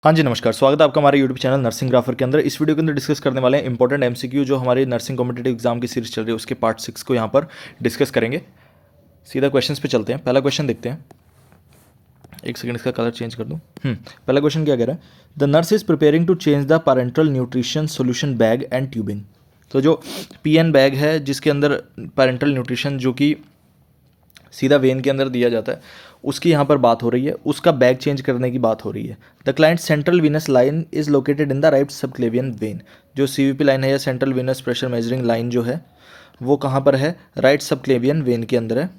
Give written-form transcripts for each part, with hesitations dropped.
हाँ जी, नमस्कार। स्वागत है आपका हमारे यूट्यूब चैनल नर्सिंग ग्राफर के अंदर। इस वीडियो के अंदर डिस्कस करने वाले हैं इंपॉर्टेंट एमसीक्यू जो हमारे नर्सिंग कॉम्पिटिटिव एग्जाम की सीरीज चल रही है उसके पार्ट 6 को यहाँ पर डिस्कस करेंगे। सीधा क्वेश्चंस पे चलते हैं। पहला क्वेश्चन देखते हैं। एक सेकंड, इसका कलर चेंज कर दूँ। पहला क्वेश्चन क्या कह रहा है? The nurse is preparing to change the parental nutrition solution bag and tubing. तो जो पीएन बैग है जिसके अंदर पैरेंटल न्यूट्रिशन जो कि सीधा वेन के अंदर दिया जाता है उसकी यहाँ पर बात हो रही है, उसका बैग चेंज करने की बात हो रही है। The client central Venus line is located in the right subclavian vein. जो सीवीपी लाइन है या central Venus pressure measuring line जो है वो कहाँ पर है? राइट सबक्लेवियन वेन के अंदर है।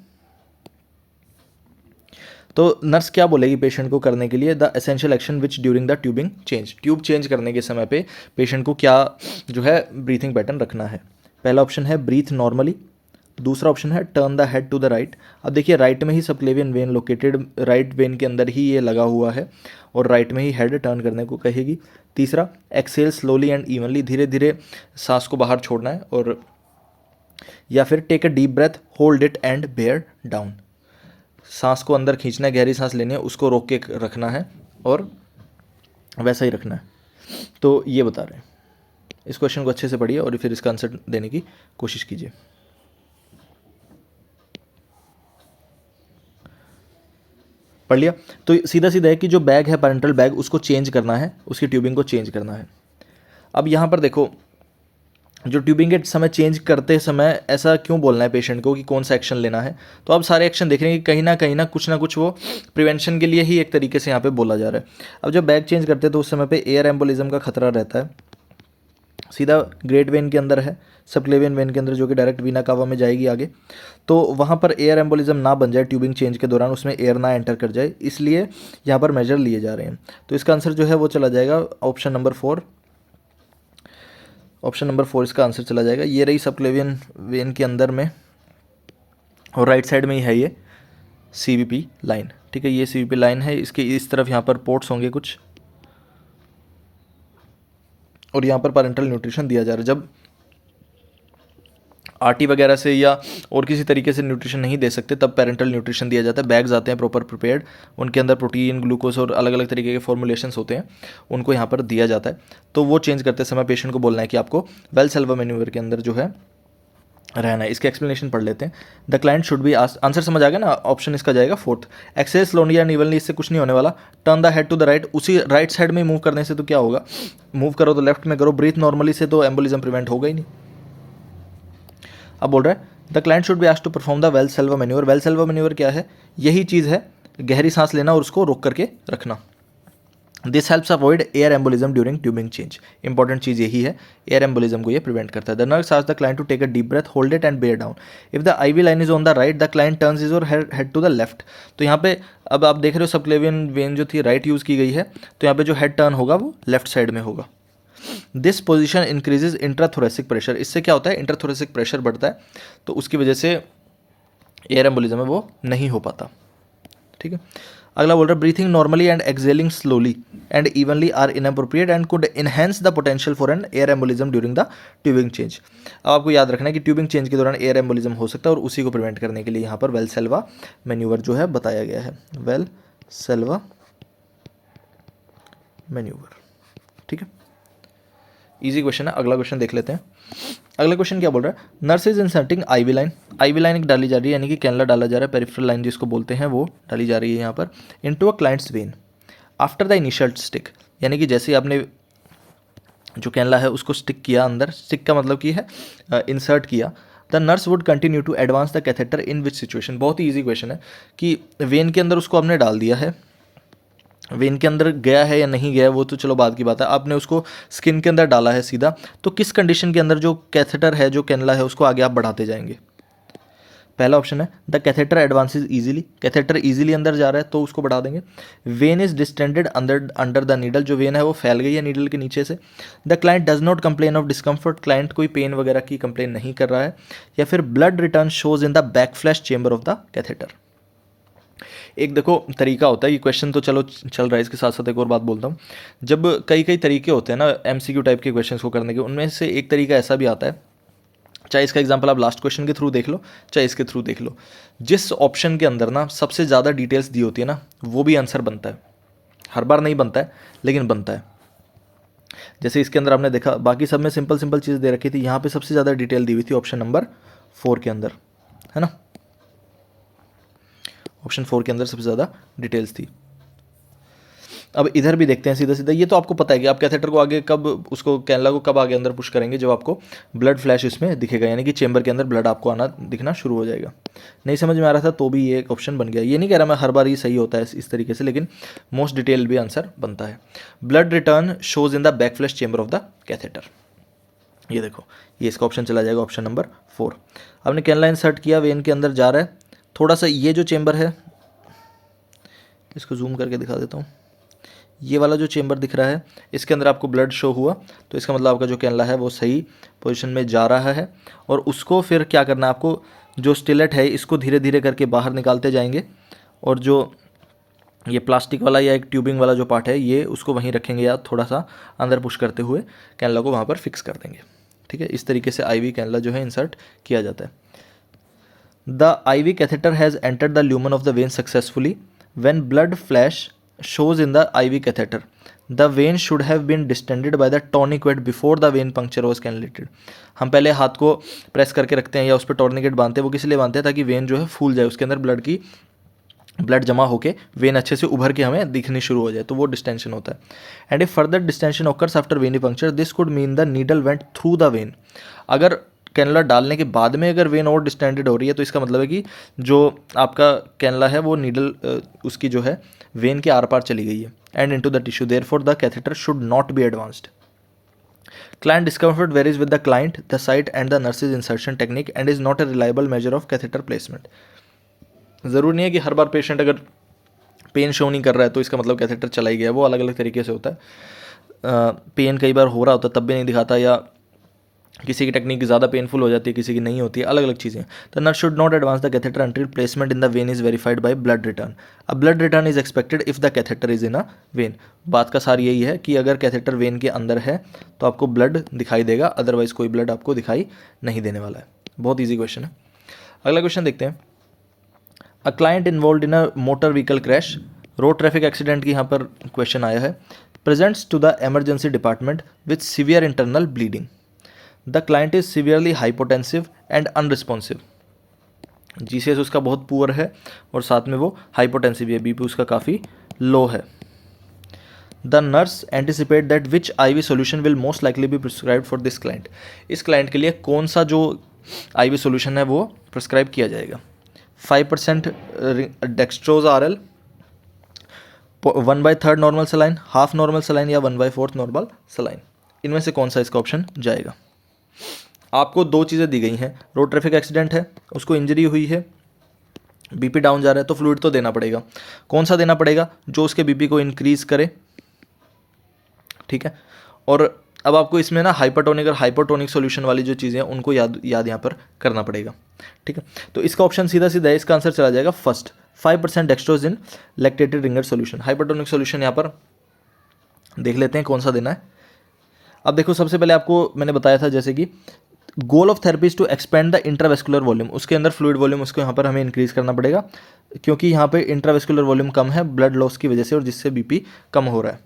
तो नर्स क्या बोलेगी पेशेंट को करने के लिए? The essential action which during the tubing change. Tube change करने के समय पे पेशेंट को क्या जो है ब्रीथिंग पैटर्न रखना है? पहला ऑप्शन है ब्रीथ नॉर्मली, दूसरा ऑप्शन है turn the head to the right. अब देखिए राइट में ही subclavian vein located, right vein के अंदर ही ये लगा हुआ है और राइट में ही हेड टर्न करने को कहेगी। तीसरा एक्सेल स्लोली एंड इवनली, धीरे धीरे सांस को बाहर छोड़ना है। और या फिर take a deep breath, hold it and bear down. सांस को अंदर खींचना है, गहरी सांस लेनी है, उसको रोक के रखना है और वैसा ही रखना है। तो ये बता रहे हैं। इस क्वेश्चन को अच्छे से पढ़िए और फिर इसका आंसर देने की कोशिश कीजिए। पढ़ लिया? तो सीधा सीधा है कि जो बैग है पैरेंटल बैग उसको चेंज करना है, उसकी ट्यूबिंग को चेंज करना है। अब यहाँ पर देखो, जो ट्यूबिंग के समय चेंज करते समय ऐसा क्यों बोलना है पेशेंट को कि कौन सा एक्शन लेना है? तो आप सारे एक्शन देख रहे हैं कि कहीं ना कुछ वो प्रिवेंशन के लिए ही एक तरीके से यहाँ पे बोला जा रहा है। अब जब बैग चेंज करते हैं तो उस समय पे एयर एम्बोलिज्म का खतरा रहता है। सीधा ग्रेट वेन के अंदर है, सबक्लेवियन वेन के अंदर जो कि डायरेक्ट वीना कावा में जाएगी आगे, तो वहाँ पर एयर एम्बोलिज्म ना बन जाए ट्यूबिंग चेंज के दौरान, उसमें एयर ना एंटर कर जाए, इसलिए यहाँ पर मेजर लिए जा रहे हैं। तो इसका आंसर जो है वो चला जाएगा ऑप्शन नंबर 4। ऑप्शन नंबर 4 इसका आंसर चला जाएगा। ये रही सबक्लेवियन वेन के अंदर में और राइट साइड में ही है ये सीवीपी लाइन। ठीक है, ये सीवीपी लाइन है, इसके इस तरफ यहाँ पर पोर्ट्स होंगे कुछ और यहाँ पर पैरेंटल न्यूट्रिशन दिया जा रहा है। जब आरटी वगैरह से या और किसी तरीके से न्यूट्रिशन नहीं दे सकते तब पेरेंटल न्यूट्रिशन दिया जाता है। बैग्स आते हैं प्रॉपर प्रिपेयर्ड, उनके अंदर प्रोटीन, ग्लूकोज और अलग अलग तरीके के फॉर्मुलेशंस होते हैं, उनको यहाँ पर दिया जाता है। तो वो चेंज करते समय पेशेंट को बोलना है कि आपको वेलसेल्वा मैन्यूवर के अंदर जो है रहना है। इसके एक्सप्लेनेशन पढ़ लेते हैं। The client should be asked, answer समझ आ गया ना? ऑप्शन इसका जाएगा 4th। Access slowly and evenly, इससे कुछ नहीं होने वाला। Turn the head to the right, उसी राइट साइड में मूव करने से तो क्या होगा? मूव करो तो लेफ्ट में करो। ब्रीथ नॉर्मली से तो एम्बोलिज्म प्रिवेंट होगा ही नहीं। अब बोल रहा है the client should be asked to perform the Valsalva manoeuvre. Valsalva manoeuvre क्या है? यही चीज़ है, गहरी सांस लेना और उसको रोक करके रखना। This helps avoid air embolism during tubing change. Important चीज़ यही है, एयर एम्बोलिज्म को ये प्रिवेंट करता है। The nurse asks the client to take a deep breath, hold it and bear down. If the IV line is on the right the client turns his or head to the left. तो यहाँ पे अब आप देख रहे हो subclavian vein जो थी राइट यूज़ की गई है, तो यहाँ पे जो हेड टर्न होगा वो लेफ्ट साइड में होगा। This position increases intrathoracic pressure. इससे क्या होता है? इंट्राथोरेसिक प्रेशर बढ़ता है, तो उसकी वजह से एयर एम्बोलिज्म है वो नहीं हो पाता। ठीक है, अगला बोल रहा है breathing normally and exhaling slowly and evenly are inappropriate and could enhance the potential for an air embolism during the tubing change. अब आपको याद रखना है कि ट्यूबिंग चेंज के दौरान एयर एम्बोलिज्म हो सकता है और उसी को प्रिवेंट करने के लिए यहाँ पर वेलसेल्वा मैन्यूवर जो है बताया गया है। वेलसेल्वा मैन्यूवर। ठीक है, इजी क्वेश्चन है। अगला क्वेश्चन देख लेते हैं। अगला क्वेश्चन क्या बोल रहा है? Nurse is inserting IV line. IV line एक डाली जा रही है, यानी कि कैनला डाला जा रहा है, पेरिफेरल लाइन जिसको बोलते हैं वो डाली जा रही है यहाँ पर into a clients when after the initial stick. यानी कि जैसे ही आपने जो कैनला है उसको स्टिक किया अंदर, स्टिक का मतलब कि है इंसर्ट किया, the nurse would continue to advance the catheter in which situation. बहुत ही ईजी क्वेश्चन है कि वेन के अंदर उसको आपने डाल दिया है, वेन के अंदर गया है या नहीं गया वो तो चलो बाद की बात है, आपने उसको स्किन के अंदर डाला है सीधा, तो किस कंडीशन के अंदर जो कैथेटर है, जो कैनला है, उसको आगे आप बढ़ाते जाएंगे? पहला ऑप्शन है the catheter advances easily, catheter easily अंदर जा रहा है तो उसको बढ़ा देंगे। When is distended under the needle, जो वेन है वो फैल गई है नीडल के नीचे से। The client does not complain of discomfort, client कोई पेन वगैरह की कंप्लेन नहीं कर रहा है। या फिर blood return shows in the back flash chamber of the catheter. एक देखो तरीका होता है, ये क्वेश्चन तो चलो चल रहा है, इसके साथ साथ एक और बात बोलता हूँ। जब कई कई तरीके होते हैं ना एमसीक्यू टाइप के क्वेश्चंस को करने के, उनमें से एक तरीका ऐसा भी आता है, चाहे इसका एग्जांपल आप लास्ट क्वेश्चन के थ्रू देख लो चाहे इसके थ्रू देख लो, जिस ऑप्शन के अंदर ना सबसे ज़्यादा डिटेल्स दी होती है ना वो भी आंसर बनता है। हर बार नहीं बनता है लेकिन बनता है। जैसे इसके अंदर आपने देखा बाकी सब में सिंपल सिंपल चीज़ दे रखी थी, यहाँ पे सबसे ज़्यादा डिटेल दी हुई थी ऑप्शन नंबर 4 के अंदर, है ना। ऑप्शन 4 के अंदर सबसे ज़्यादा डिटेल्स थी। अब इधर भी देखते हैं सीधा सीधा, ये तो आपको पता है कि आप कैथेटर को आगे कब, उसको कैनला को कब आगे अंदर पुश करेंगे जब आपको ब्लड फ्लैश इसमें दिखेगा, यानी कि चेंबर के अंदर ब्लड आपको आना दिखना शुरू हो जाएगा। नहीं समझ में आ रहा था तो भी ये एक ऑप्शन बन गया। ये नहीं कह रहा मैं हर बार ये सही होता है इस तरीके से, लेकिन मोस्ट डिटेल भी आंसर बनता है। Blood return shows in the back flash chamber of the catheter. ये देखो ये इसका ऑप्शन चला जाएगा ऑप्शन नंबर 4। आपने कैनला इंसर्ट किया, वेन के अंदर जा रहा है, थोड़ा सा ये जो चेंबर है इसको जूम करके दिखा देता हूँ, ये वाला जो चेंबर दिख रहा है इसके अंदर आपको ब्लड शो हुआ, तो इसका मतलब आपका जो कैनला है वो सही पोजीशन में जा रहा है। और उसको फिर क्या करना है, आपको जो स्टिलेट है इसको धीरे धीरे करके बाहर निकालते जाएंगे, और जो ये प्लास्टिक वाला या एक ट्यूबिंग वाला जो पार्ट है ये उसको वहीं रखेंगे या थोड़ा सा अंदर पुश करते हुए कैनला को वहाँ पर फिक्स कर देंगे। ठीक है, इस तरीके से आईवी कैनला जो है इंसर्ट किया जाता है। The IV catheter has entered the lumen of the vein successfully when blood flash shows in the IV catheter. The vein should have been distended by the tourniquet before the vein puncture was cannulated. हम पहले हाथ को press करके रखते हैं या उस पर टॉर्निकेट बांधते हैं, वो किस लिए बांधते हैं, ताकि वेन जो है फूल जाए, उसके अंदर ब्लड जमा होकर वेन अच्छे से उभर के हमें दिखनी शुरू हो जाए, तो वो डिस्टेंशन होता है। And if further distension occurs after when puncture this could mean the needle went through the when. अगर कैनला डालने के बाद में अगर वेन और डिस्टेंडेड हो रही है तो इसका मतलब है कि जो आपका कैनला है वो नीडल उसकी जो है वेन के आर पार चली गई है and into the tissue, therefore the catheter should not be advanced. Client discomfort varies with the client, the site and the nurses insertion technique and is not a reliable measure of catheter placement. ज़रूरी नहीं है कि हर बार patient अगर pen show नहीं कर रहा है तो इसका मतलब कैथेटर चला ही गया, वो अलग अलग तरीके से होता है। पेन कई बार हो रहा होता तब भी नहीं दिखाता, या किसी की टेक्निक ज़्यादा पेनफुल हो जाती है, किसी की नहीं होती है, अलग अलग चीज़ें। The nurse should not advance the catheter until placement in the vein is verified by blood return. अब blood return is expected if the catheter is in a vein. बात का सार यही है कि अगर कैथेटर वेन के अंदर है तो आपको ब्लड दिखाई देगा, अदरवाइज कोई ब्लड आपको दिखाई नहीं देने वाला है। बहुत ईजी क्वेश्चन है। अगला क्वेश्चन देखते हैं। A client involve in a motor vehicle crash, road traffic accident की यहाँ पर क्वेश्चन आया है। Presents to the emergency department with severe internal bleeding. The client is severely hypotensive and unresponsive. GCS उसका बहुत पुअर है और साथ में वो हाइपोटेंसिव है, बीपी उसका काफ़ी लो है। The nurse anticipate that which IV solution will most likely be prescribed for this client. इस क्लाइंट के लिए कौन सा जो आईवी सोल्यूशन है वो प्रिस्क्राइब किया जाएगा। 5% dextrose RL, 1/3 normal saline, half normal saline या 1/4 नॉर्मल सलाइन। इनमें से कौन सा इसका ऑप्शन जाएगा। आपको दो चीज़ें दी गई हैं, रोड ट्रैफिक एक्सीडेंट है, उसको इंजरी हुई है, बीपी डाउन जा रहा है, तो फ्लूइड तो देना पड़ेगा। कौन सा देना पड़ेगा, जो उसके बीपी को इंक्रीज करे। ठीक है, और अब आपको इसमें ना हाइपरटोनिक और हाइपोटोनिक सॉल्यूशन वाली जो चीज़ें हैं उनको याद यहाँ पर करना पड़ेगा। ठीक है, तो इसका ऑप्शन सीधा सीधा है, इसका आंसर चला जाएगा फर्स्ट, 5% डेक्सट्रोज इन लैक्टेटेड रिंगर सॉल्यूशन। हाइपरटोनिक सॉल्यूशन यहाँ पर देख लेते हैं कौन सा देना है। अब देखो सबसे पहले आपको मैंने बताया था जैसे कि goal of therapy is to expand the intravascular volume, उसके अंदर फ्लूइड वॉल्यूम उसको यहाँ पर हमें इंक्रीज करना पड़ेगा, क्योंकि यहाँ पे इंट्रावेस्कुलर वॉल्यूम कम है ब्लड लॉस की वजह से और जिससे बीपी कम हो रहा है।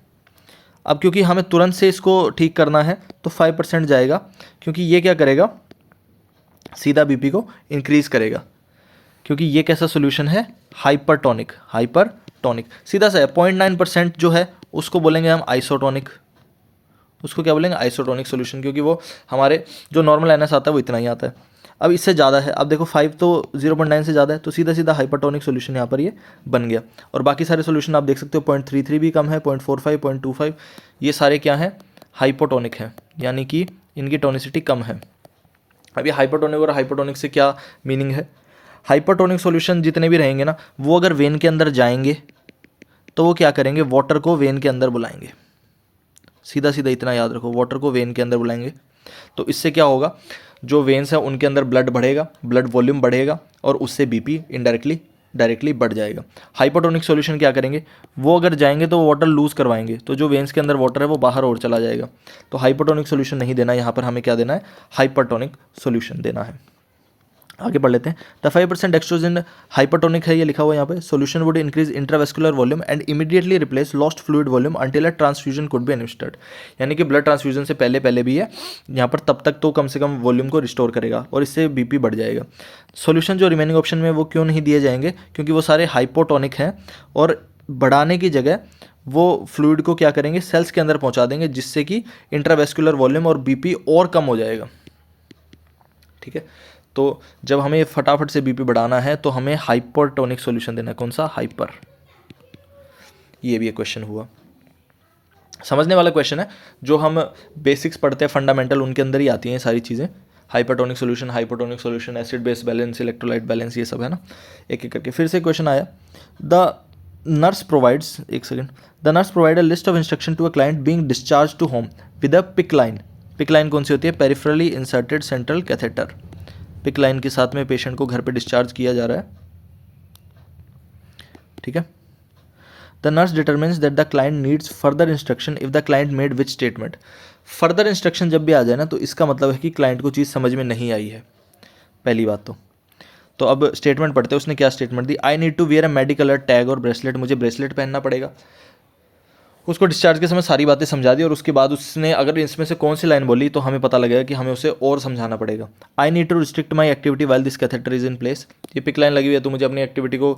अब क्योंकि हमें तुरंत से इसको ठीक करना है तो 5% जाएगा, क्योंकि ये क्या करेगा, सीधा बीपी को इंक्रीज करेगा, क्योंकि ये कैसा सोल्यूशन है, हाइपरटोनिक। सीधा सा है। 0.9% जो है उसको बोलेंगे हम आइसोटोनिक, उसको क्या बोलेंगे, आइसोटोनिक सॉल्यूशन, क्योंकि वो हमारे जो नॉर्मल NS आता है वो इतना ही आता है। अब इससे ज़्यादा है, अब देखो 5 तो 0.9 से ज़्यादा है, तो सीधा सीधा हाइपरटोनिक सॉल्यूशन यहाँ पर ये बन गया। और बाकी सारे सॉल्यूशन आप देख सकते हो 0.33 भी कम है, 0.45, 0.25, ये सारे क्या हैं, हाइपोटोनिक हैं, यानी कि इनकी टोनिसिटी कम है। अब ये हाइपरटोनिक और हाइपोटोनिक से क्या मीनिंग है, हाइपरटोनिक सॉल्यूशन जितने भी रहेंगे ना वो अगर वेन के अंदर जाएंगे तो वो क्या करेंगे, वाटर को वेन के अंदर बुलाएंगे। सीधा सीधा इतना याद रखो, वाटर को वेन के अंदर बुलाएंगे, तो इससे क्या होगा, जो वेन्स हैं उनके अंदर ब्लड बढ़ेगा, ब्लड वॉल्यूम बढ़ेगा और उससे बीपी डायरेक्टली बढ़ जाएगा। हाइपोटोनिक सॉल्यूशन क्या करेंगे, वो अगर जाएंगे तो वो वाटर लूज करवाएंगे, तो जो वेन्स के अंदर वाटर है वो बाहर और चला जाएगा। तो हाइपोटोनिक सॉल्यूशन नहीं देना, यहाँ पर हमें क्या देना है, हाइपरटोनिक सॉल्यूशन देना है। आगे पढ़ लेते हैं। द 5% डेक्स्ट्रोजन हाइपरटोनिक है, ये लिखा हुआ है यहाँ पे। Solution would increase intravascular volume and immediately replace lost fluid volume until a transfusion could be administered. यानी कि ब्लड ट्रांसफ्यूजन से पहले पहले भी है यहाँ पर, तब तक तो कम से कम वॉल्यूम को रिस्टोर करेगा और इससे बीपी बढ़ जाएगा। सोल्यूशन जो रिमेनिंग ऑप्शन में वो क्यों नहीं दिए जाएंगे, क्योंकि वो सारे हाइपोटोनिक हैं और बढ़ाने की जगह वो फ्लूइड को क्या करेंगे, सेल्स के अंदर पहुंचा देंगे, जिससे कि इंट्रावेस्कुलर वॉल्यूम और बीपी और कम हो जाएगा। ठीक है, तो जब हमें फटाफट से बीपी बढ़ाना है तो हमें हाइपरटोनिक सॉल्यूशन देना है। कौन सा? हाइपर। ये भी एक क्वेश्चन हुआ, समझने वाला क्वेश्चन है, जो हम बेसिक्स पढ़ते हैं फंडामेंटल, उनके अंदर ही आती हैं सारी चीज़ें। Hypertonic solution, acid base balance, electrolyte balance, ये सब है ना, एक एक करके। फिर से क्वेश्चन आया, द नर्स प्रोवाइड्स, एक second, the nurse provide a list of instruction to a client being discharge to home with a PICC line. PICC line कौन सी होती है? Peripherally inserted central catheter. PICC line के साथ में patient को घर पे डिस्चार्ज किया जा रहा है। ठीक है, the nurse determines that the client needs further instruction if the client made which statement. Further instruction जब भी आ जाए ना, तो इसका मतलब है कि क्लाइंट को चीज़ समझ में नहीं आई है, पहली बात तो अब स्टेटमेंट पढ़ते हैं, उसने क्या स्टेटमेंट दी? I need to wear a medical tag or bracelet, मुझे ब्रेसलेट पहनना पड़ेगा। उसको डिस्चार्ज के समय सारी बातें समझा दी और उसके बाद उसने अगर इसमें से कौन सी लाइन बोली तो हमें पता लगेगा कि हमें उसे और समझाना पड़ेगा। I need to restrict my activity while this catheter is in place. ये पिक लाइन लगी हुई है तो मुझे अपनी एक्टिविटी को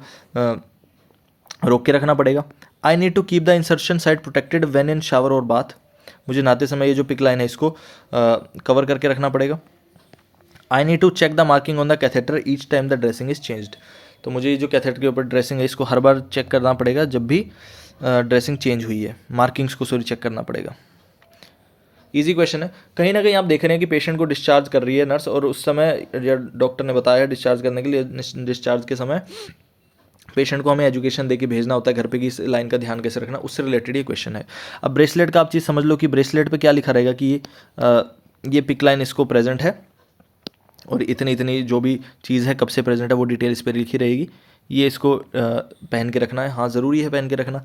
रोक के रखना पड़ेगा। I need to keep the insertion side protected when in shower or bath. मुझे नहाते समय ये जो पिक लाइन है इसको कवर करके रखना पड़ेगा। I need to check the marking on the catheter each time the dressing is changed. तो मुझे ये जो कैथेटर के ऊपर ड्रेसिंग है इसको हर बार चेक करना पड़ेगा जब भी ड्रेसिंग चेंज हुई है, मार्किंग्स को चेक करना पड़ेगा। इजी क्वेश्चन है। कहीं ना कहीं आप देख रहे हैं कि पेशेंट को डिस्चार्ज कर रही है नर्स, और उस समय डॉक्टर ने बताया डिस्चार्ज करने के लिए, डिस्चार्ज के समय पेशेंट को हमें एजुकेशन देके भेजना होता है घर पे कि इस लाइन का ध्यान कैसे रखना, उससे रिलेटेड ये क्वेश्चन है। अब ब्रेसलेट का आप चीज़ समझ लो कि ब्रेसलेट पे क्या लिखा रहेगा कि ये पिक लाइन इसको प्रेजेंट है और इतनी इतनी जो भी चीज़ है कब से प्रेजेंट है वो डिटेल इस पर लिखी रहेगी, ये इसको पहन के रखना है। हाँ, ज़रूरी है पहन के रखना।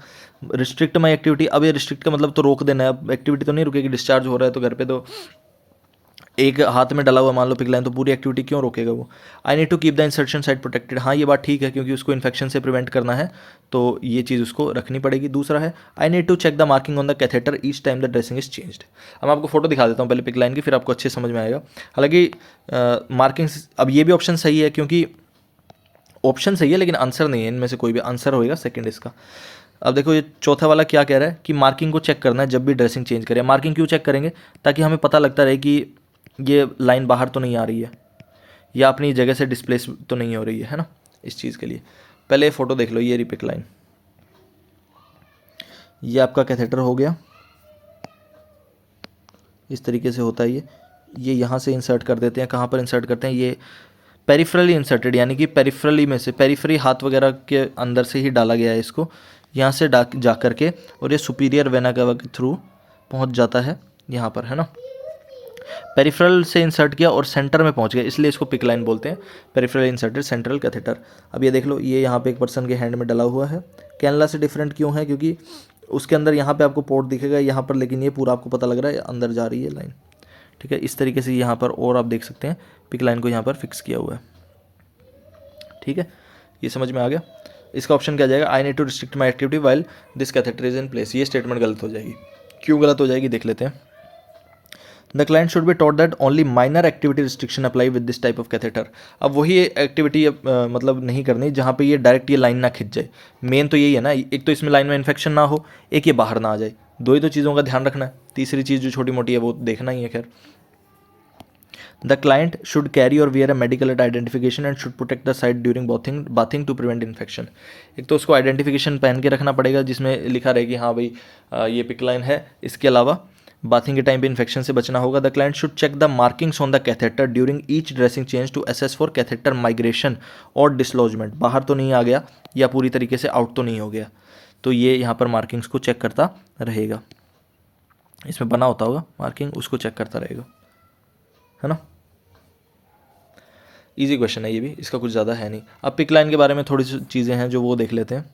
रिस्ट्रिक्ट माई एक्टिविटी, अब ये रिस्ट्रिक्ट का मतलब तो रोक देना है, अब एक्टिविटी तो नहीं रुकेगी, डिस्चार्ज हो रहा है तो घर पे तो एक हाथ में डला हुआ मान लो पिक लाइन, तो पूरी एक्टिविटी क्यों रोकेगा वो। I need to keep the insertion side protected, हाँ ये बात ठीक है क्योंकि उसको इन्फेक्शन से प्रिवेंट करना है तो ये चीज़ उसको रखनी पड़ेगी। दूसरा है I need to check the marking on the catheter each time the dressing is changed. अब मैं आपको फोटो दिखा देता हूँ पहले पिक लाइन की, फिर आपको अच्छे समझ में आएगा। हालांकि मार्किंग्स, अब ये भी ऑप्शन सही है क्योंकि ऑप्शन सही है लेकिन आंसर नहीं है, इनमें से कोई भी आंसर होएगा सेकंड इसका। अब देखो ये चौथा वाला क्या कह रहा है कि मार्किंग को चेक करना है जब भी ड्रेसिंग चेंज करें। मार्किंग क्यों चेक करेंगे? ताकि हमें पता लगता रहे कि ये लाइन बाहर तो नहीं आ रही है या अपनी जगह से डिस्प्लेस तो नहीं हो रही है ना, इस चीज़ के लिए। पहले फ़ोटो देख लो, ये रिपिक लाइन, ये आपका कैथेटर हो गया, इस तरीके से होता है ये यहाँ से इंसर्ट कर देते हैं। कहाँ पर इंसर्ट करते हैं? ये पेरिफेरली इंसर्टेड, यानी कि पेरिफेरली में से, पेरिफेरी हाथ वगैरह के अंदर से ही डाला गया है इसको, यहाँ से जा करके और ये सुपीरियर वेना के थ्रू पहुँच जाता है यहाँ पर, है ना। पेरिफेरल से इंसर्ट किया और सेंटर में पहुँच गया, इसलिए इसको पिक लाइन बोलते हैं, पेरिफेरल इंसर्टेड सेंट्रल कैथेटर। अब ये देख लो, ये यहाँ पे एक पर्सन के हैंड में डला हुआ है। कैनला से डिफरेंट क्यों है? क्योंकि उसके अंदर यहाँ पे आपको पोर्ट दिखेगा यहाँ पर, लेकिन ये पूरा आपको पता लग रहा है अंदर जा रही है लाइन। ठीक है, इस तरीके से यहाँ पर और आप देख सकते हैं पिक लाइन को यहाँ पर फिक्स किया हुआ है। ठीक है, ये समझ में आ गया। इसका ऑप्शन क्या जाएगा? I need to restrict my activity while this catheter is in place. ये स्टेटमेंट गलत हो जाएगी। क्यों गलत हो जाएगी देख लेते हैं। The client should be taught that only minor activity restriction apply with this type of catheter. अब वही एक्टिविटी मतलब नहीं करनी जहाँ पे ये डायरेक्ट ये लाइन ना खिंच जाए। मेन तो यही है ना, एक तो इसमें लाइन में इन्फेक्शन ना हो, एक ये बाहर ना आ जाए, दो ही तो चीज़ों का ध्यान रखना है। तीसरी चीज़ जो छोटी मोटी है वो देखना ही है। खैर, the client should carry or wear a medical identification and should protect the site during bathing to prevent infection. एक तो उसको आइडेंटिफिकेशन पहन के रखना पड़ेगा जिसमें लिखा रहे कि हाँ भाई ये पिक लाइन है। इसके अलावा बाथिंग के टाइम पे इन्फेक्शन से बचना होगा। The client should check the markings on the catheter during each dressing change to assess for catheter migration or dislodgement. बाहर तो नहीं आ गया या पूरी तरीके से आउट तो नहीं हो गया, तो ये यहाँ पर मार्किंग्स को चेक करता रहेगा। इसमें बना होता होगा मार्किंग, उसको चेक करता रहेगा, है ना। इजी क्वेश्चन है ये भी, इसका कुछ ज़्यादा है नहीं। अब पिक लाइन के बारे में थोड़ी सी चीज़ें हैं जो वो देख लेते हैं।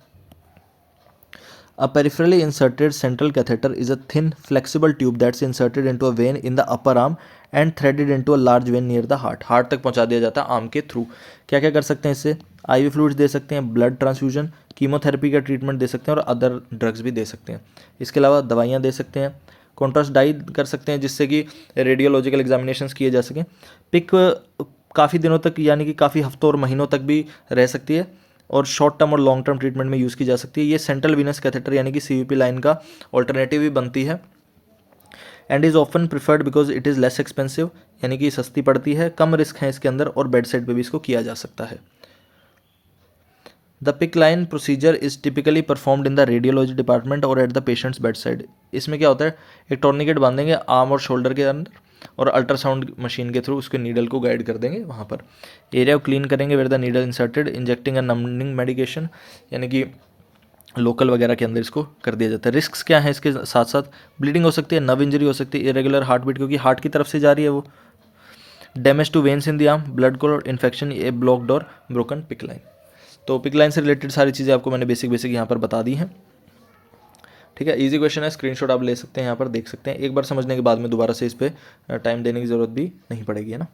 A peripherally inserted central catheter is a thin, flexible tube that's inserted into a vein in the upper arm and threaded into a large when near the heart तक पहुंचा दिया जाता है आर्म के थ्रू। क्या क्या कर सकते हैं इससे? IV फ्लूइड्स दे सकते हैं, ब्लड ट्रांसफ्यूजन, कीमोथेरेपी का ट्रीटमेंट दे सकते हैं और अदर ड्रग्स भी दे सकते हैं। इसके अलावा दवाइयाँ दे सकते हैं, कॉन्ट्रास्ट डाई कर सकते हैं जिससे कि रेडियोलॉजिकल एग्जामिनेशंस किए जा सकें। पिक काफ़ी दिनों तक यानी कि काफ़ी हफ्तों और महीनों तक भी रह सकती है और शॉर्ट टर्म और लॉन्ग टर्म ट्रीटमेंट में यूज़ की जा सकती है। ये सेंट्रल वीनस कैथेटर यानी कि CVP लाइन का ऑल्टरनेटिव भी बनती है and is often preferred because it is less expensive, यानी कि सस्ती पड़ती है, कम रिस्क है इसके अंदर और बेड साइड पर भी इसको किया जा सकता है। The PICC line procedure is typically performed in the radiology department or at the patient's bedside. इसमें क्या होता है, एक टॉर्निकेट बांधेंगे आर्म और शोल्डर के अंदर और अल्ट्रासाउंड मशीन के थ्रू उसके नीडल को गाइड कर देंगे वहाँ पर। एरिया को क्लीन करेंगे where the needle inserted, injecting a numbing medication, यानी कि लोकल वगैरह के अंदर इसको कर दिया जाता है। रिस्क क्या है इसके साथ साथ? ब्लीडिंग हो सकती है, नर्व इंजरी हो सकती है, इरेगुलर हार्ट बीट क्योंकि हार्ट की तरफ से जा रही है वो, damage to veins in the arm, blood clot, infection, a blocked or broken PICC line. तो पिक लाइन से रिलेटेड सारी चीज़ें आपको मैंने बेसिक यहाँ पर बता दी हैं। ठीक है, इजी क्वेश्चन है, स्क्रीनशॉट आप ले सकते हैं, यहाँ पर देख सकते हैं। एक बार समझने के बाद में दोबारा से इस पर टाइम देने की ज़रूरत भी नहीं पड़ेगी, है ना।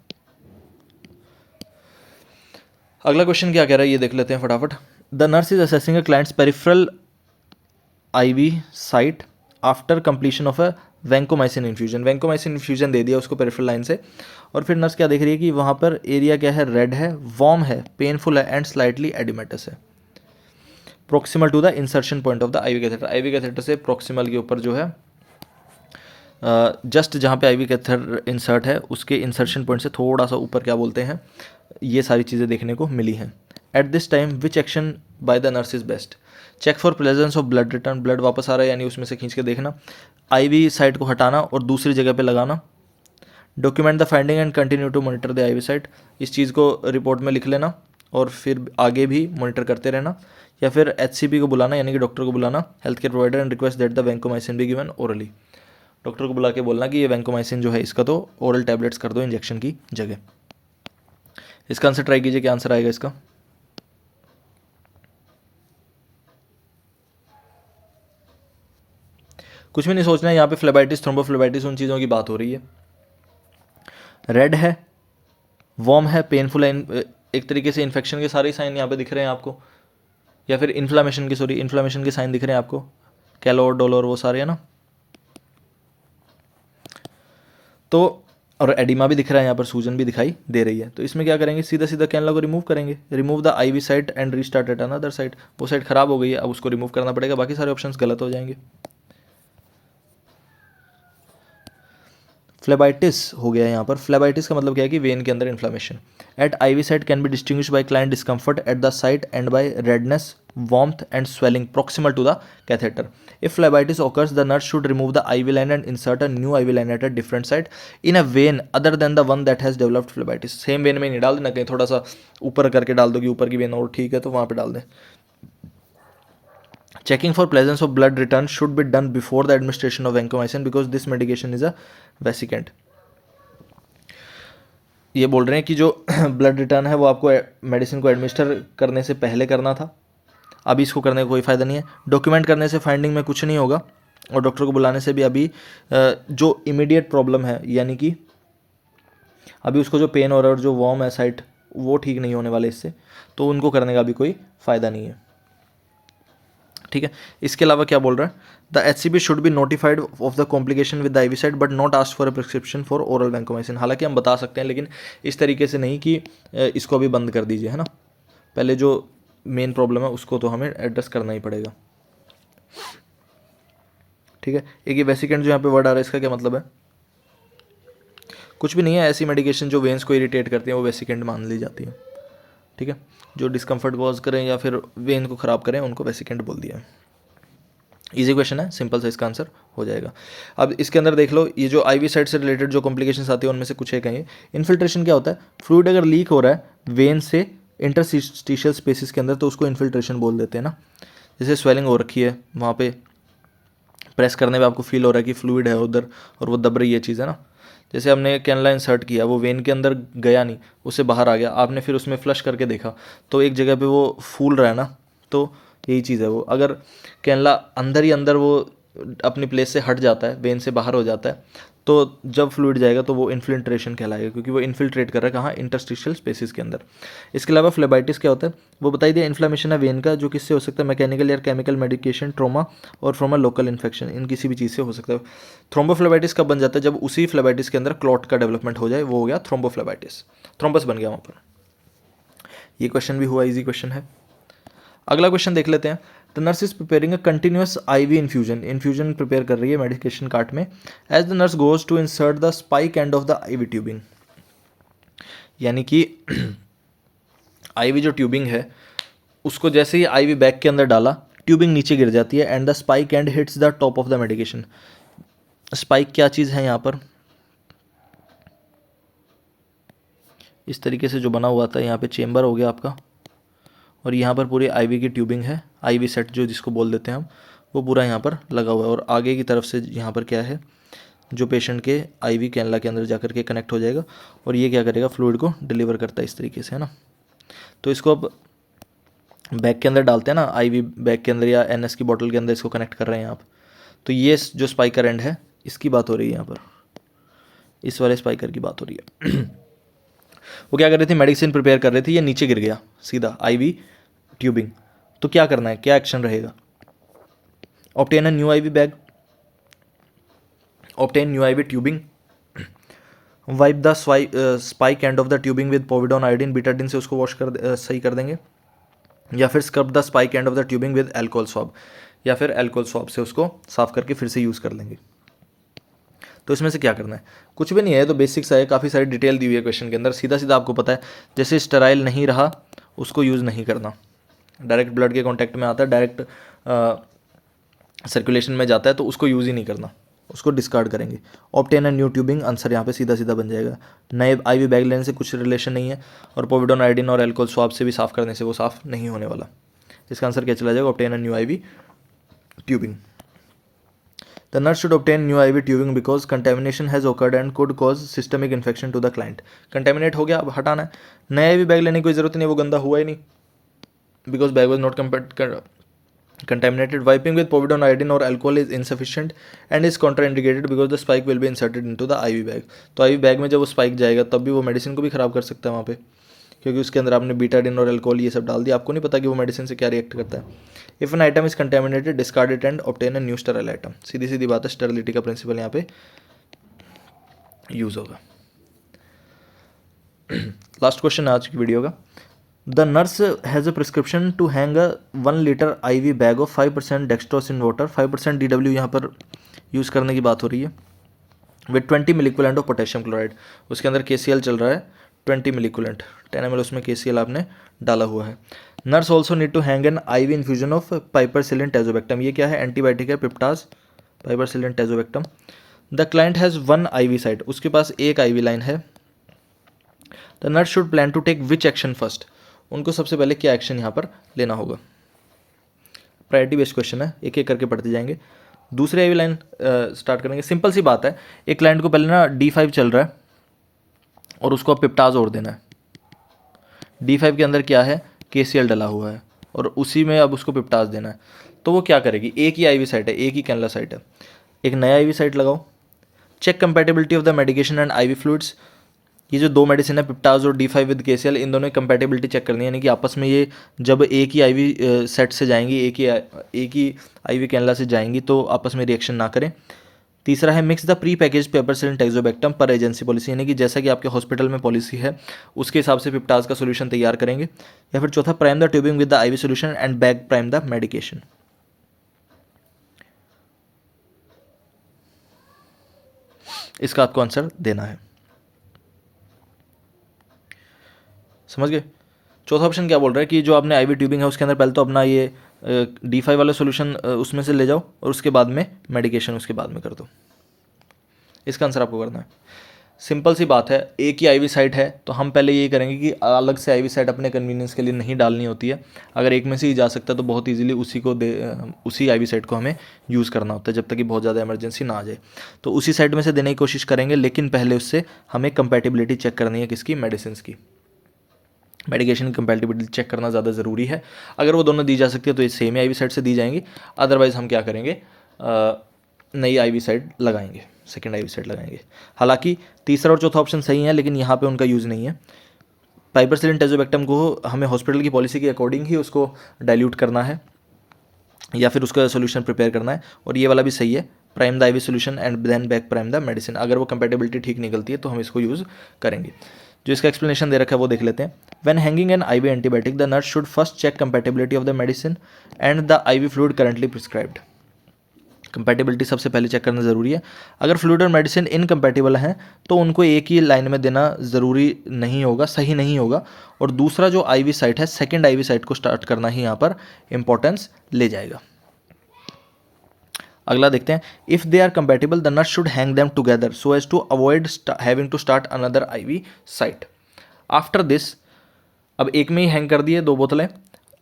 अगला क्वेश्चन क्या कह रहा है ये देख लेते हैं फटाफट। The nurse is assessing a client's peripheral IV site after completion of a vancomycin infusion. Vancomycin infusion दे दिया उसको पेरिफेरल लाइन से और फिर नर्स क्या देख रही है कि वहाँ पर एरिया क्या है, रेड है, वार्म है, पेनफुल है एंड स्लाइटली एडिमेटस है। Proximal to the insertion point of the IV catheter. IV catheter से प्रोक्सिमल के ऊपर जो है जस्ट जहाँ पे IV कैथेटर इंसर्ट है उसके इंसर्शन पॉइंट से थोड़ा सा ऊपर क्या बोलते हैं, ये सारी चीज़ें देखने को मिली हैं। At this time which action by the nurse is best? Check for presence of blood return, blood वापस आ रहा है यानी उसमें से खींच के देखना, IV साइट को हटाना और दूसरी जगह पे लगाना, document the finding and continue to monitor the IV site, इस चीज़ को रिपोर्ट में लिख लेना और फिर आगे भी मॉनिटर करते रहना, या फिर HCP को बुलाना यानी कि डॉक्टर को बुलाना, health care provider, and request that the vancomycin be given orally. Doctor को बुला के बोलना कि ये वैंकोमाइसिन जो है इसका तो ओरल टैबलेट्स कर दो इंजेक्शन की जगह। इसका आंसर ट्राई कीजिए, क्या आंसर आएगा इसका? कुछ भी नहीं सोचना है यहाँ पे, फ्लेबाइटिस, थ्रोम्बोफ्लेबाइटिस उन चीज़ों की बात हो रही है। रेड है, वार्म है, पेनफुल है, एक तरीके से इन्फेक्शन के सारे साइन यहाँ पे दिख रहे हैं आपको, या फिर इन्फ्लामेशन के साइन दिख रहे हैं आपको, कैलोर डोलोर वो सारे, है ना। तो और एडिमा भी दिख रहा है यहाँ पर, सूजन भी दिखाई दे रही है। तो इसमें क्या करेंगे, सीधा सीधा कैनला को रिमूव करेंगे, remove the IV site and restart at another site. वो साइड खराब हो गई है, अब उसको रिमूव करना पड़ेगा, बाकी सारे ऑप्शंस गलत हो जाएंगे। फ्लेबाइटिस हो गया यहाँ पर। फ्लेबाइटिस का मतलब क्या है कि वेन के अंदर inflammation. At IV site can be distinguish by client discomfort at the site and by redness, warmth and swelling proximal to the catheter. If phlebitis occurs, the nurse should remove the IV line and insert a new IV line at a different site in a vein other than the one that has developed phlebitis. Same when में नहीं डाल देना, कहीं थोड़ा सा ऊपर करके डाल दो कि ऊपर की वेन और ठीक है तो वहाँ पे डाल दें। Checking for presence of blood return should be done before the administration of vancomycin because this medication is a vesicant. ये बोल रहे हैं कि जो ब्लड रिटर्न है वो आपको मेडिसिन को एडमिनिस्टर करने से पहले करना था, अभी इसको करने का कोई फ़ायदा नहीं है। डॉक्यूमेंट करने से फाइंडिंग में कुछ नहीं होगा और डॉक्टर को बुलाने से भी अभी जो इमीडिएट प्रॉब्लम है यानी कि अभी उसको जो पेन हो रहा है और जो वार्म है साइट वो ठीक नहीं होने वाले इससे, तो उनको करने का भी कोई फ़ायदा नहीं है। ठीक है, इसके अलावा क्या बोल रहा है, the HCP should be notified of the complication with the IV site but not ask for a prescription for oral vancomycin. हालांकि हम बता सकते हैं लेकिन इस तरीके से नहीं कि इसको अभी बंद कर दीजिए, है ना। पहले जो मेन प्रॉब्लम है उसको तो हमें एड्रेस करना ही पड़ेगा। ठीक है, एक ये वेसिकेंट जो यहाँ पे वर्ड आ रहा है इसका क्या मतलब है? कुछ भी नहीं है, ऐसी मेडिकेशन जो वेन्स को इरिटेट करती है वो वेसिकेंट मान ली जाती है। ठीक है, जो डिस्कम्फर्ट कॉज करें या फिर वेन को ख़राब करें उनको वेसिकेंट बोल दिया है। इजी क्वेश्चन है, सिंपल सा इसका आंसर हो जाएगा। अब इसके अंदर देख लो, ये जो IV साइड से रिलेटेड जो कॉम्प्लिकेशंस आती है उनमें से कुछ एक है। इन्फिल्ट्रेशन क्या होता है, फ्लूइड अगर लीक हो रहा है वेन से इंटरस्टिशियल स्पेसिस के अंदर तो उसको इन्फिल्ट्रेशन बोल देते हैं ना। जैसे स्वेलिंग हो रखी है, वहाँ पे प्रेस करने पे आपको फील हो रहा है कि फ्लूइड है उधर और वो दब रही है चीज़, है ना। जैसे हमने कैनला इंसर्ट किया, वो वेन के अंदर गया नहीं, उससे बाहर आ गया, आपने फिर उसमें फ्लश करके देखा तो एक जगह पे वो फूल रहा है ना, तो यही चीज़ है वो। अगर कैनला अंदर ही अंदर वो अपनी प्लेस से हट जाता है, वेन से बाहर हो जाता है, तो जब फ्लूइड जाएगा तो वो इन्फिल्ट्रेशन कहलाएगा, क्योंकि वो इन्फिल्ट्रेट कर रहा है कहाँ, इंटरस्टिशियल स्पेसिस के अंदर। इसके अलावा फ्लेबाइटिस क्या होता है वो बताई दिया, इन्फ्लामेशन है वेन का, जो किससे हो सकता है, मैकेनिकल या केमिकल मेडिकेशन, ट्रोमा और फ्रॉम अ लोकल इन्फेक्शन, इन किसी भी चीज़ से हो सकता है। थ्रोम्बोफ्लेबाइटिस कब बन जाता है, जब उसी फ्लेबाइटिस के अंदर क्लॉट का डेवलपमेंट हो जाए, वो हो गया थ्रोम्बोफ्लेबाइटिस, थ्रोम्बस बन गया वहाँ पर। ये क्वेश्चन भी हुआ, इजी क्वेश्चन है। अगला क्वेश्चन देख लेते हैं। The nurse is preparing a continuous IV infusion prepare कर रही है मेडिकेशन कार्ट में। As the nurse goes to insert the spike end of the IV tubing, यानी कि आईवी जो ट्यूबिंग है उसको जैसे ही आईवी बैग के अंदर डाला, ट्यूबिंग नीचे गिर जाती है and the spike and hits the top of the medication. Spike क्या चीज़ है यहाँ पर, इस तरीके से जो बना हुआ था, यहाँ पे चेम्बर हो गया आपका, और यहाँ पर पूरी आईवी की ट्यूबिंग है, आईवी सेट जो जिसको बोल देते हैं हम, वो पूरा यहाँ पर लगा हुआ है। और आगे की तरफ से यहाँ पर क्या है, जो पेशेंट के आईवी कैनला के अंदर जाकर के कनेक्ट हो जाएगा, और ये क्या करेगा, फ्लूइड को डिलीवर करता है इस तरीके से, है ना। तो इसको अब बैग के अंदर डालते हैं ना, आईवी बैग के अंदर या एनएस की बोतल के अंदर इसको कनेक्ट कर रहे हैं आप। तो ये जो स्पाइकर एंड है इसकी बात हो रही है यहाँ पर, इस वाले स्पाइकर की बात हो रही है। वो क्या कर रही थी, मेडिसिन प्रिपेयर कर रही थी, ये नीचे गिर गया सीधा आईवी ट्यूबिंग। तो क्या करना है, क्या एक्शन रहेगा, obtain a new IV bag, obtain new IV tubing, wipe the spike end of the tubing with povidone iodine, Betadine से उसको वॉश कर सही कर देंगे, या फिर scrub the spike end of the tubing with alcohol swab, या फिर एल्कोहल स्वैब से उसको साफ करके फिर से यूज़ कर लेंगे। तो इसमें से क्या करना है, कुछ भी नहीं है, तो बेसिक्स है, काफ़ी सारी डिटेल दी हुई है क्वेश्चन के अंदर, सीधा सीधा आपको पता है। जैसे स्टेराइल नहीं रहा उसको यूज़ नहीं करना, डायरेक्ट ब्लड के कांटेक्ट में आता है, डायरेक्ट सर्कुलेशन में जाता है, तो उसको यूज़ ही नहीं करना, उसको डिस्कार्ड करेंगे। Obtain a new tubing, answer यहाँ पे सीधा सीधा बन जाएगा। नए आईवी बैग लेने से कुछ रिलेशन नहीं है, और पोविडोन आयोडीन और एल्कोहल स्वैब से भी साफ़ करने से वो साफ़ नहीं होने वाला। इसका आंसर क्या चला जाएगा, obtain a new IV tubing. The nurse should obtain new IV tubing because contamination has occurred and could cause systemic infection to the client. Contaminate हो गया, अब हटाना है। नया IV बैग लेने की कोई ज़रूरत नहीं, वो गंदा हुआ ही नहीं, because bag was not contaminated. Wiping with povidone iodine or alcohol is insufficient and is contraindicated because the spike will be inserted into the IV bag. तो IV बैग में जब वो स्पाइक जाएगा तब भी वो मेडिसिन को भी ख़राब कर सकता है वहाँ पे, क्योंकि उसके अंदर आपने बीटाडिन और अल्कोहल ये सब डाल दिया, आपको नहीं पता कि वो मेडिसिन से क्या रिएक्ट करता है। If an item is contaminated, discard it and obtain a new sterile item. सीधी सीधी बात है, स्टेरिलिटी का प्रिंसिपल यहाँ पे यूज़ होगा। लास्ट क्वेश्चन आज की वीडियो का। The nurse has a prescription to hang a 1 litre IV bag of 5% dextrose in water, 5% DW यहाँ पर यूज़ करने की बात हो रही है, विद 20 मिलीक्विलेंट ऑफ पोटेशियम क्लोराइड। उसके अंदर KCl चल रहा है 20 मिलीक्विलेंट, 10 ml उसमें KCl आपने डाला हुआ है। Nurse also need to hang an IV infusion of piperacillin tazobactam, ये क्या है, एंटीबायोटिक है, piptaz piperacillin tazobactam. The client has 1 IV site, उसके पास एक IV लाइन है। The nurse should plan to take which action first, उनको सबसे पहले क्या एक्शन यहाँ पर लेना होगा। प्रायोरिटी बेस्ड क्वेश्चन है, एक एक करके पढ़ते जाएंगे। दूसरी IV लाइन स्टार्ट करेंगे। सिंपल सी बात है, एक क्लाइंट को पहले ना D5 चल रहा है और उसको अब पिप्टाज और देना है। D5 के अंदर क्या है, KCl डला हुआ है, और उसी में अब उसको पिप्टाज देना है। तो वो क्या करेगी, एक ही IV साइट है, एक ही कैनला साइट है, एक नया IV साइट लगाओ। Check compatibility of the medication and IV fluids, ये जो दो मेडिसिन है पिप्टाज और D5 विद KCl, इन दोनों की कंपैटिबिलिटी चेक करनी है, यानी कि आपस में ये जब एक ही IV सेट से जाएंगी, एक ही IV कैनला से जाएंगी, तो आपस में रिएक्शन ना करें। तीसरा है मिक्स द प्री पैकेज पेपरसिलिन टेक्सोबैक्टम पर एजेंसी पॉलिसी, यानी कि जैसा कि आपके हॉस्पिटल में पॉलिसी है उसके हिसाब से पिप्टाज का सोल्यूशन तैयार करेंगे। या फिर चौथा, prime the tubing with the IV solution and bag prime the medication. इसका आपको आंसर देना है, समझ गए। चौथा ऑप्शन क्या बोल रहा है कि जो आपने IV ट्यूबिंग है उसके अंदर पहले तो अपना ये D5 वाला सोल्यूशन उसमें से ले जाओ और उसके बाद में मेडिकेशन उसके बाद में कर दो। इसका आंसर आपको करना है। सिंपल सी बात है, एक ही IV साइट है तो हम पहले यही करेंगे कि अलग से IV साइट अपने कन्वीनियंस के लिए नहीं डालनी होती है। अगर एक में से ही जा सकता है तो बहुत ईजिली उसी IV साइट को हमें यूज़ करना होता है जब तक कि बहुत ज़्यादा इमरजेंसी ना आ जाए। तो उसी साइट में से देने की कोशिश करेंगे, लेकिन पहले उससे हमें कंपैटिबिलिटी चेक करनी है, किसकी, मेडिसिन की। मेडिकेशन की कंपैटिबिलिटी चेक करना ज़्यादा ज़रूरी है। अगर वो दोनों दी जा सकती है तो ये सेम IV साइट से दी जाएंगी, अदरवाइज़ हम क्या करेंगे, नई IV साइट लगाएंगे। सेकेंड IV सेट लगाएंगे। हालांकि तीसरा और चौथा ऑप्शन सही है, लेकिन यहाँ पे उनका यूज़ नहीं है। पाइपरसिलिन टेजोबैक्टम को हमें हॉस्पिटल की पॉलिसी के अकॉर्डिंग ही उसको डाइल्यूट करना है या फिर उसका सोल्यूशन प्रिपेयर करना है। और ये वाला भी सही है, prime the IV solution and then back prime the medicine. अगर वो कंपेटेबिलिटी ठीक निकलती है तो हम इसको यूज़ करेंगे। जो इसका एक्सप्लेनेशन दे रखा है वो देख लेते हैं। When hanging an IV antibiotic the nurse should first check compatibility of the medicine and the IV fluid currently prescribed. Compatibility सबसे पहले चेक करना ज़रूरी है। अगर फ्लूइड और मेडिसिन इनकम्पैटिबल हैं तो उनको एक ही लाइन में देना ज़रूरी नहीं होगा, सही नहीं होगा। और दूसरा जो IV साइट है, सेकेंड IV साइट को स्टार्ट करना ही यहाँ पर इंपॉर्टेंस ले जाएगा। अगला देखते हैं, if they are compatible the nurse should hang them together so as to avoid having to start another IV site. After this, अब एक में ही हैंग कर दिए 2 बोतलें।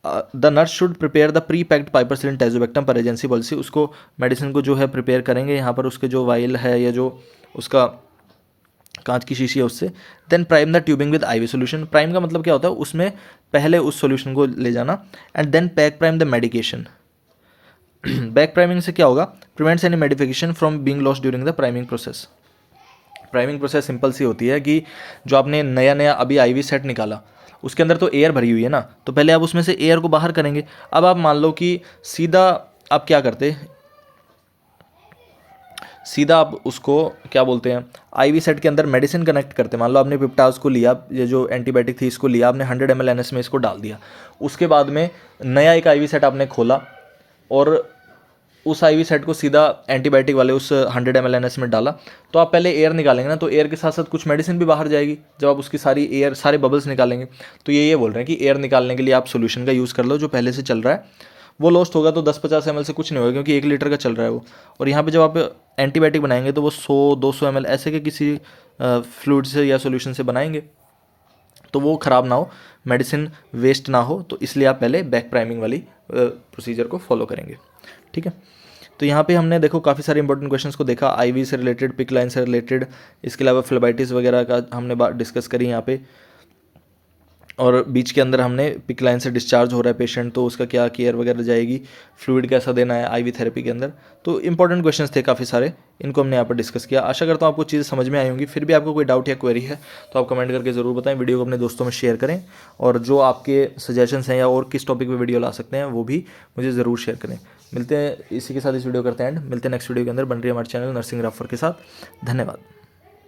The nurse should prepare the prepacked piperacillin tazobactam per agency policy. उसको medicine को जो है प्रिपेयर करेंगे यहाँ पर, उसके जो वाइल है या जो उसका कांच की शीशी है उससे। Then prime the tubing with IV solution. Prime का मतलब क्या होता है, उसमें पहले उस सोल्यूशन को ले जाना। And then back prime the medication. Back priming से क्या होगा, prevents any medication from being lost during the priming process. Priming process simple सी होती है कि जो आपने नया अभी IV सेट निकाला उसके अंदर तो एयर भरी हुई है ना, तो पहले आप उसमें से एयर को बाहर करेंगे। अब आप मान लो कि सीधा आप क्या करते, सीधा आप उसको क्या बोलते हैं, IV सेट के अंदर मेडिसिन कनेक्ट करते। मान लो आपने पिप्टाज को लिया, ये जो एंटीबायोटिक थी इसको लिया आपने, 100 ml NS में इसको डाल दिया। उसके बाद में नया एक IV सेट आपने खोला और उस IV सेट को सीधा एंटीबायोटिक वाले उस 100 ml NS में डाला। तो आप पहले एयर निकालेंगे ना, तो एयर के साथ साथ कुछ मेडिसिन भी बाहर जाएगी। जब आप उसकी सारी एयर, सारे बबल्स निकालेंगे, तो ये बोल रहे हैं कि एयर निकालने के लिए आप सोल्यूशन का यूज़ कर लो जो पहले से चल रहा है। वो लॉस्ट होगा तो 10-50 ml से कुछ नहीं होगा, क्योंकि 1 लीटर का चल रहा है वो। और यहाँ पे जब आप एंटीबायोटिक बनाएंगे तो वो 100-200 ml ऐसे के किसी फ्लूइड से या सोल्यूशन से बनाएंगे, तो वो ख़राब ना हो, मेडिसिन वेस्ट ना हो। तो इसलिए आप पहले बैक प्राइमिंग वाली प्रोसीजर को फॉलो करेंगे। ठीक है, तो यहाँ पे हमने देखो काफ़ी सारे इंपॉर्टेंट क्वेश्चंस को देखा, IV से रिलेटेड, पिक लाइन से रिलेटेड, इसके अलावा फ्लेबाइटिस वगैरह का हमने बात डिस्कस करी यहाँ पे। और बीच के अंदर हमने पिक लाइन से डिस्चार्ज हो रहा है पेशेंट, तो उसका क्या केयर वगैरह जाएगी, फ्लूइड कैसा देना है IV थेरेपी के अंदर। तो इंपॉर्टेंट क्वेश्चंस थे काफ़ी सारे, इनको हमने यहाँ पर डिस्कस किया। आशा करता हूँ आपको चीज़ें समझ में आई होंगी। फिर भी आपको कोई डाउट या क्वेरी है तो आप कमेंट करके ज़रूर बताएं, वीडियो को अपने दोस्तों में शेयर करें। और जो आपके सजेशंस हैं या और किस टॉपिक पर वीडियो ला सकते हैं वो भी मुझे ज़रूर शेयर करें। मिलते हैं, इसी के साथ इस वीडियो करते हैं एंड। मिलते हैं नेक्स्ट वीडियो के अंदर। बन रही है हमारे चैनल नर्सिंग राफर के साथ। धन्यवाद।